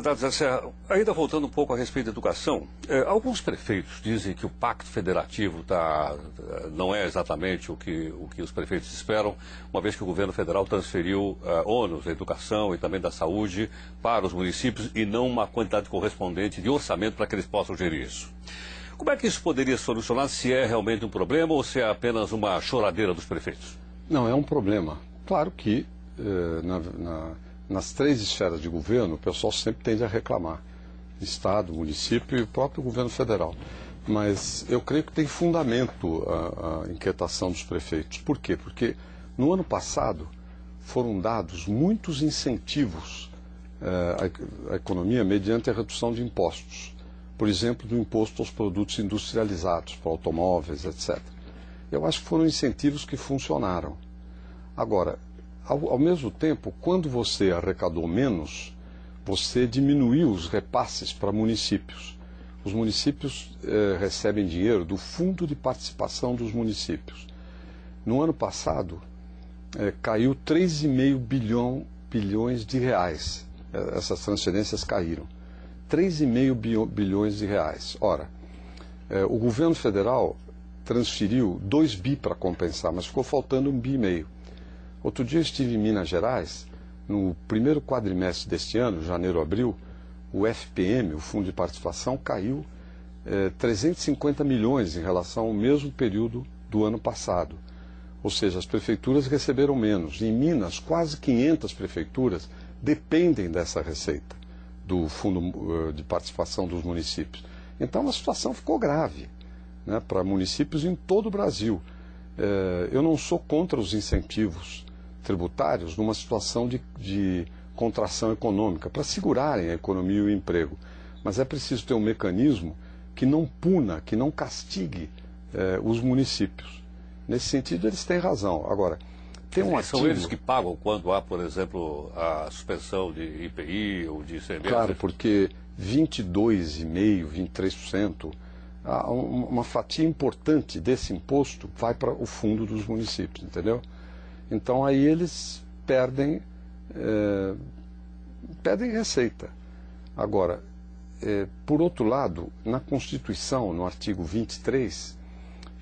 José Serra, ainda voltando um pouco a respeito da educação, alguns prefeitos dizem que o pacto federativo não é exatamente o que os prefeitos esperam, uma vez que o governo federal transferiu ônus da educação e também da saúde para os municípios e não uma quantidade correspondente de orçamento para que eles possam gerir isso. Como é que isso poderia solucionar, se é realmente um problema ou se é apenas uma choradeira dos prefeitos? Não, é um problema. Claro que nas três esferas de governo, o pessoal sempre tende a reclamar. Estado, município e o próprio governo federal. Mas eu creio que tem fundamento a inquietação dos prefeitos. Por quê? Porque no ano passado foram dados muitos incentivos à economia mediante a redução de impostos. Por exemplo, do imposto aos produtos industrializados, para automóveis, etc. Eu acho que foram incentivos que funcionaram. Agora, ao mesmo tempo, quando você arrecadou menos, você diminuiu os repasses para municípios. Os municípios recebem dinheiro do Fundo de Participação dos Municípios. No ano passado, caiu 3,5 bilhões de reais. Essas transferências caíram. 3,5 bilhões de reais. Ora, o governo federal transferiu 2 bi para compensar, mas ficou faltando 1,5 bi. Outro dia eu estive em Minas Gerais, no primeiro quadrimestre deste ano, janeiro, abril, o FPM, o Fundo de Participação, caiu 350 milhões em relação ao mesmo período do ano passado. Ou seja, as prefeituras receberam menos. Em Minas, quase 500 prefeituras dependem dessa receita do Fundo de Participação dos Municípios. Então a situação ficou grave, né, para municípios em todo o Brasil. Eu não sou contra os incentivos tributários numa situação de contração econômica, para segurarem a economia e o emprego. Mas é preciso ter um mecanismo que não puna, que não castigue os municípios. Nesse sentido, eles têm razão. Agora, tem um São eles que pagam quando há, por exemplo, a suspensão de IPI ou de ICMS? Claro, porque 22,5%, 23%, uma fatia importante desse imposto vai para o fundo dos municípios, entendeu? Então aí eles perdem receita. Agora, por outro lado, na Constituição, no artigo 23,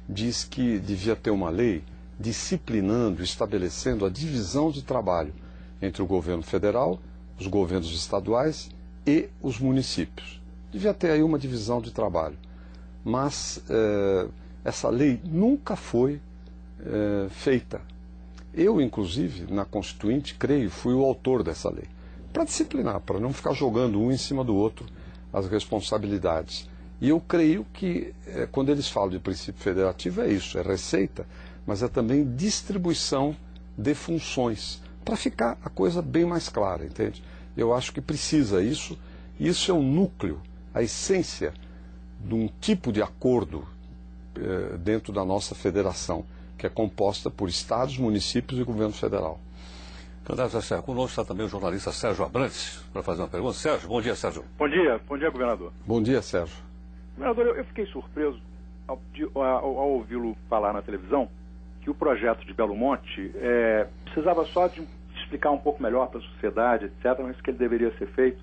diz que devia ter uma lei disciplinando, estabelecendo a divisão de trabalho entre o governo federal, os governos estaduais e os municípios. Devia ter aí uma divisão de trabalho. Mas essa lei nunca foi feita. Eu, inclusive, na Constituinte, creio, fui o autor dessa lei. Para disciplinar, para não ficar jogando um em cima do outro as responsabilidades. E eu creio que, quando eles falam de princípio federativo, é isso, é receita, mas é também distribuição de funções, para ficar a coisa bem mais clara, entende? Eu acho que precisa isso, e isso é o núcleo, a essência de um tipo de acordo dentro da nossa federação, que é composta por estados, municípios e governo federal. Candidato José Serra, conosco está também o jornalista Sérgio Abrantes, para fazer uma pergunta. Sérgio, bom dia, Sérgio. Bom dia, governador. Bom dia, Sérgio. Governador, eu fiquei surpreso ao ouvi-lo falar na televisão que o projeto de Belo Monte precisava só de explicar um pouco melhor para a sociedade, etc., mas que ele deveria ser feito.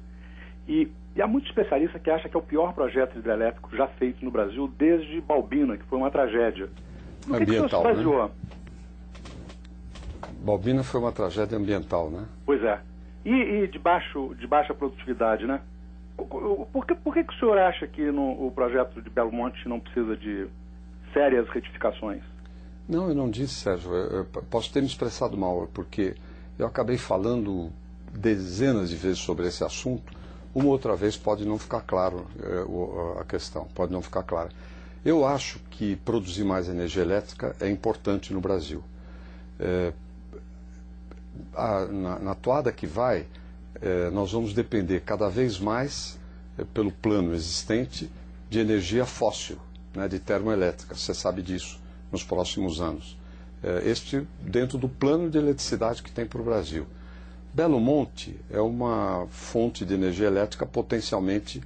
E há muitos especialistas que acham que é o pior projeto hidrelétrico já feito no Brasil desde Balbina, que foi uma tragédia. Por que o senhor se baseou? Né? Balbina foi uma tragédia ambiental, né? Pois é. E de baixa produtividade, né? Por que o senhor acha que o projeto de Belo Monte não precisa de sérias retificações? Não, eu não disse, Sérgio. Eu posso ter me expressado mal, porque eu acabei falando dezenas de vezes sobre esse assunto. Uma outra vez pode não ficar claro a questão, pode não ficar clara. Eu acho que produzir mais energia elétrica é importante no Brasil. Na toada que vai, nós vamos depender cada vez mais, pelo plano existente, de energia fóssil, né, de termoelétrica. Você sabe disso, nos próximos anos. Este dentro do plano de eletricidade que tem para o Brasil. Belo Monte é uma fonte de energia elétrica potencialmente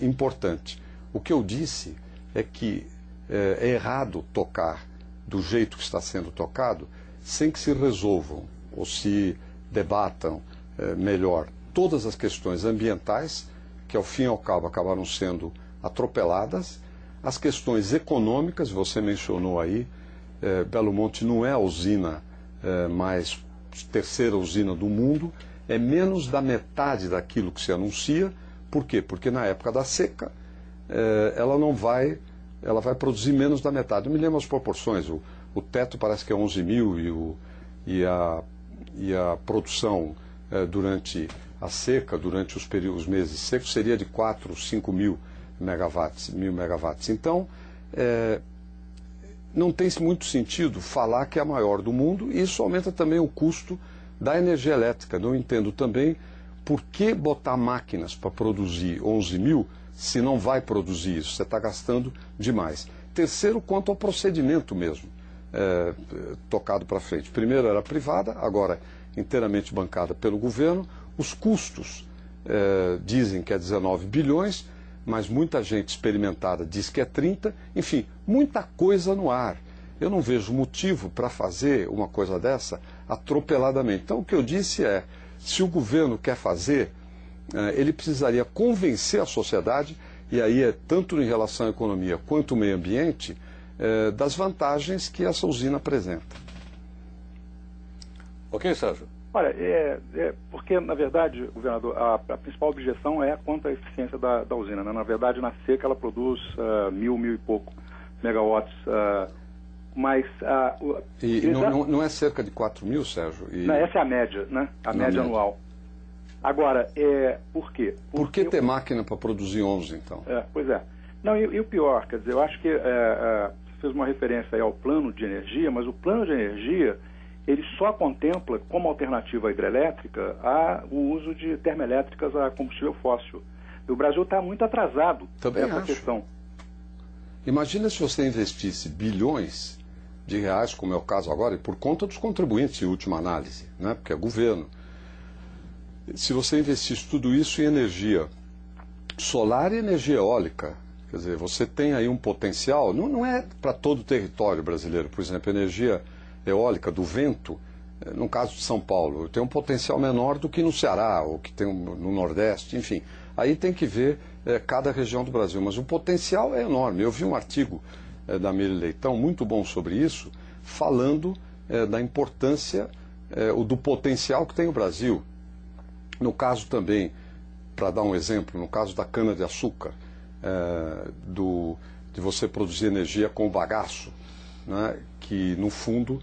importante. O que eu disse é que é errado tocar do jeito que está sendo tocado sem que se resolvam ou se debatam melhor todas as questões ambientais, que ao fim e ao cabo acabaram sendo atropeladas, as questões econômicas, você mencionou aí, Belo Monte não é a usina mais terceira usina do mundo, é menos da metade daquilo que se anuncia. Por quê? Porque na época da seca ela vai produzir menos da metade. Eu me lembro as proporções, o teto parece que é 11 mil e a produção durante a seca, durante os meses secos, seria de 4, 5 mil megawatts. Então, não tem muito sentido falar que é a maior do mundo, e isso aumenta também o custo da energia elétrica. Não entendo também por que botar máquinas para produzir 11 mil se não vai produzir isso, você está gastando demais. Terceiro, quanto ao procedimento mesmo, tocado para frente. Primeiro era privada, agora inteiramente bancada pelo governo. Os custos dizem que é 19 bilhões, mas muita gente experimentada diz que é 30, enfim, muita coisa no ar. Eu não vejo motivo para fazer uma coisa dessa atropeladamente. Então, o que eu disse é, se o governo quer fazer, ele precisaria convencer a sociedade, e aí é tanto em relação à economia quanto ao meio ambiente, das vantagens que essa usina apresenta. Ok, Sérgio? Olha, porque, na verdade, governador, a principal objeção é quanto à eficiência da usina, né? Na verdade, na seca ela produz mil e pouco megawatts, mas... não é cerca de 4 mil, Sérgio? Não, essa é a média, né? A média anual. Agora, por quê? Por que ter máquina para produzir 11, então? Pois é. Não, e o pior, quer dizer, eu acho que você fez uma referência aí ao plano de energia, mas o plano de energia, ele só contempla como alternativa à hidrelétrica o uso de termoelétricas a combustível fóssil. E o Brasil está muito atrasado nessa questão. Imagina se você investisse bilhões de reais, como é o caso agora, e por conta dos contribuintes, em última análise, né? Porque é governo. Se você investisse tudo isso em energia solar e energia eólica, quer dizer, você tem aí um potencial, não é para todo o território brasileiro, por exemplo, energia eólica do vento, no caso de São Paulo, tem um potencial menor do que no Ceará, ou que tem no Nordeste, enfim. Aí tem que ver cada região do Brasil, mas o potencial é enorme. Eu vi um artigo da Miri Leitão, muito bom sobre isso, falando da importância, do potencial que tem o Brasil. No caso também, para dar um exemplo, no caso da cana-de-açúcar, de você produzir energia com bagaço, né, que no fundo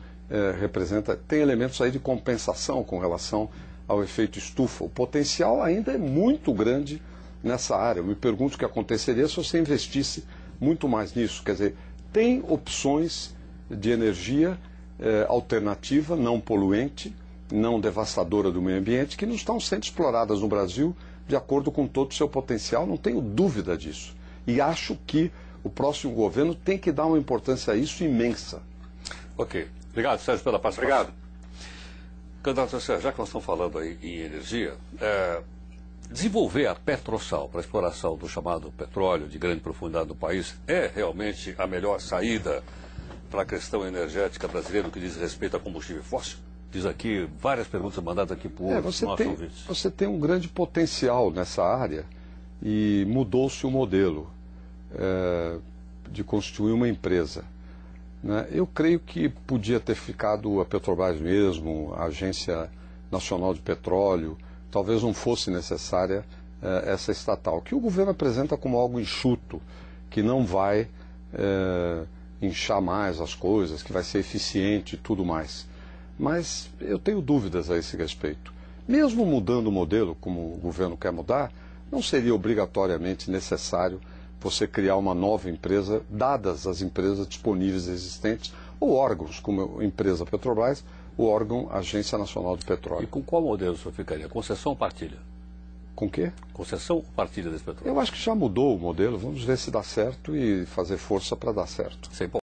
tem elementos aí de compensação com relação ao efeito estufa. O potencial ainda é muito grande nessa área. Eu me pergunto o que aconteceria se você investisse muito mais nisso. Quer dizer, tem opções de energia alternativa, não poluente, não devastadora do meio ambiente, que não estão sendo exploradas no Brasil de acordo com todo o seu potencial, não tenho dúvida disso. E acho que o próximo governo tem que dar uma importância a isso imensa. Ok. Obrigado, Sérgio, pela participação. Obrigado. Candidato Sérgio, já que nós estamos falando aí em energia, desenvolver a Petrosal para a exploração do chamado petróleo de grande profundidade no país é realmente a melhor saída para a questão energética brasileira no que diz respeito a combustível fóssil? Diz aqui, várias perguntas mandadas aqui por nossos ouvintes. Você tem um grande potencial nessa área e mudou-se o modelo de constituir uma empresa. Né? Eu creio que podia ter ficado a Petrobras mesmo, a Agência Nacional de Petróleo, talvez não fosse necessária essa estatal, que o governo apresenta como algo enxuto, que não vai inchar mais as coisas, que vai ser eficiente e tudo mais. Mas eu tenho dúvidas a esse respeito. Mesmo mudando o modelo, como o governo quer mudar, não seria obrigatoriamente necessário você criar uma nova empresa, dadas as empresas disponíveis existentes, ou órgãos, como a empresa Petrobras, o órgão Agência Nacional de Petróleo. E com qual modelo o senhor ficaria? Concessão ou partilha? Com o quê? Concessão ou partilha desse petróleo? Eu acho que já mudou o modelo, vamos ver se dá certo e fazer força para dar certo. Sem